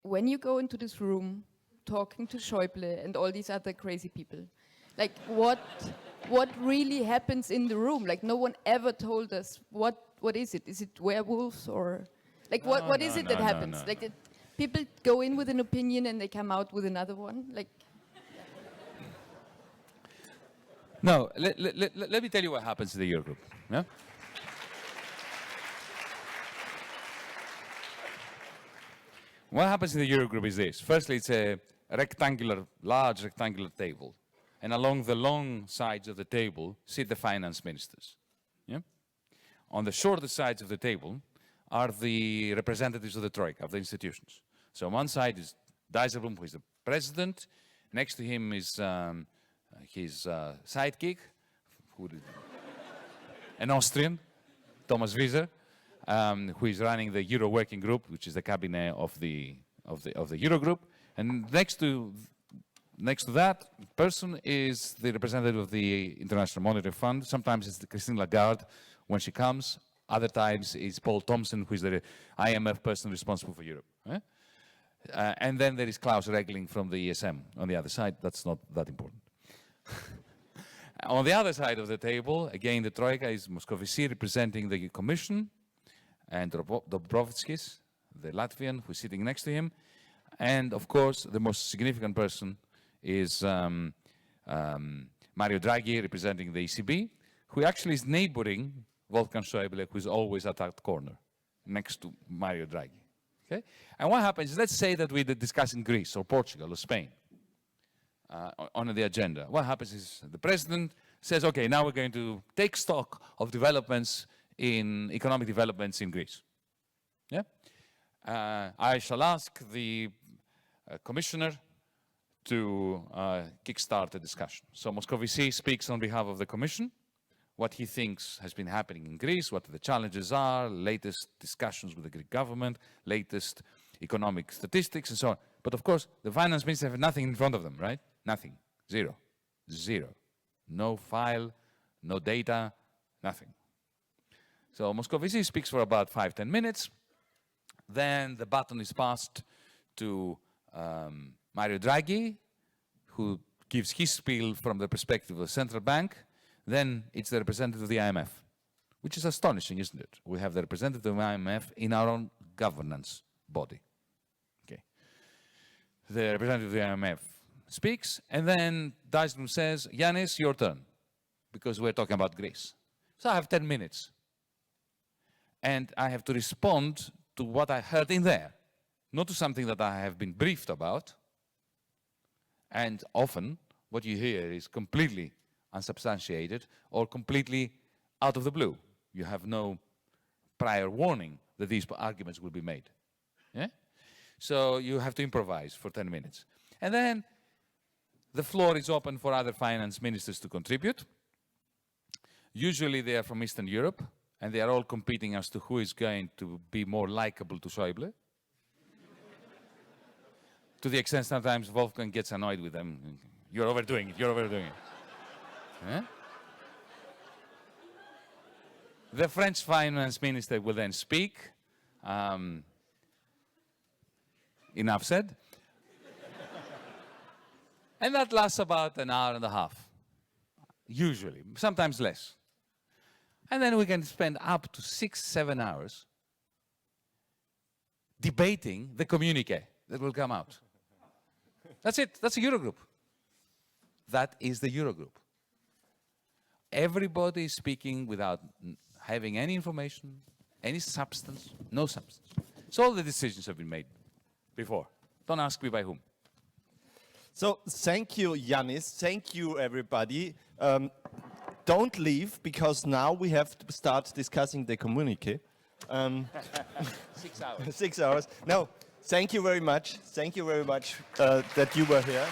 when you go into this room talking to Schäuble and all these other crazy people, like what really happens in the room? Like no one ever told us what is it? Is it werewolves or like what is it that happens? Like people go in with an opinion and they come out with another one. Like no, let me tell you what happens in the Eurogroup. Yeah? What happens in the Eurogroup is this. Firstly, it's a large rectangular table. And along the long sides of the table sit the finance ministers. Yeah? On the shorter sides of the table are the representatives of the Troika, of the institutions. So on one side is Dijsselbloem, who is the president. Next to him is his sidekick, an Austrian, Thomas Wieser, who is running the Euro Working Group, which is the cabinet of the Eurogroup. And next to that person is the representative of the International Monetary Fund. Sometimes it's Christine Lagarde when she comes. Other times it's Paul Thompson, who is the IMF person responsible for Europe. And then there is Klaus Regling from the ESM on the other side. That's not that important. On the other side of the table, again, the Troika is Moscovici representing the Commission, and Dombrovskis, the Latvian, who's sitting next to him. And of course, the most significant person is Mario Draghi, representing the ECB, who actually is neighboring Wolfgang Schäuble, who's always at that corner, next to Mario Draghi. Okay? And what happens is, let's say that we're discussing Greece or Portugal or Spain on the agenda. What happens is the president says, okay, now we're going to take stock of developments in economic developments in Greece. Yeah? I shall ask the commissioner to kickstart a discussion. So Moscovici speaks on behalf of the Commission, what he thinks has been happening in Greece, what the challenges are, latest discussions with the Greek government, latest economic statistics, and so on. But of course, the finance ministers have nothing in front of them, right? Nothing. Zero. Zero. No file, no data, nothing. So Moscovici speaks for about 5–10 minutes. Then the baton is passed to Mario Draghi, who gives his spiel from the perspective of the central bank. Then it's the representative of the IMF, which is astonishing, isn't it? We have the representative of the IMF in our own governance body. Okay. The representative of the IMF speaks, and then Dijsselbloem says, Yanis, your turn, because we're talking about Greece. So I have 10 minutes. And I have to respond to what I heard in there, not to something that I have been briefed about. And often, what you hear is completely unsubstantiated or completely out of the blue. You have no prior warning that these arguments will be made. Yeah? So you have to improvise for 10 minutes. And then the floor is open for other finance ministers to contribute. Usually they are from Eastern Europe, and they are all competing as to who is going to be more likable to Schäuble. To the extent sometimes Wolfgang gets annoyed with them. You're overdoing it, you're overdoing it. Huh? The French finance minister will then speak. Enough said. And that lasts about an hour and a half, usually, sometimes less. And then we can spend up to 6–7 hours debating the communiqué that will come out. That's it. That's the Eurogroup. That is the Eurogroup. Everybody is speaking without having any information, any substance, no substance. So all the decisions have been made before. Don't ask me by whom. So thank you, Yanis. Thank you, everybody. Don't leave, because now we have to start discussing the communiqué. 6 hours. 6 hours. No, thank you very much. Thank you very much that you were here.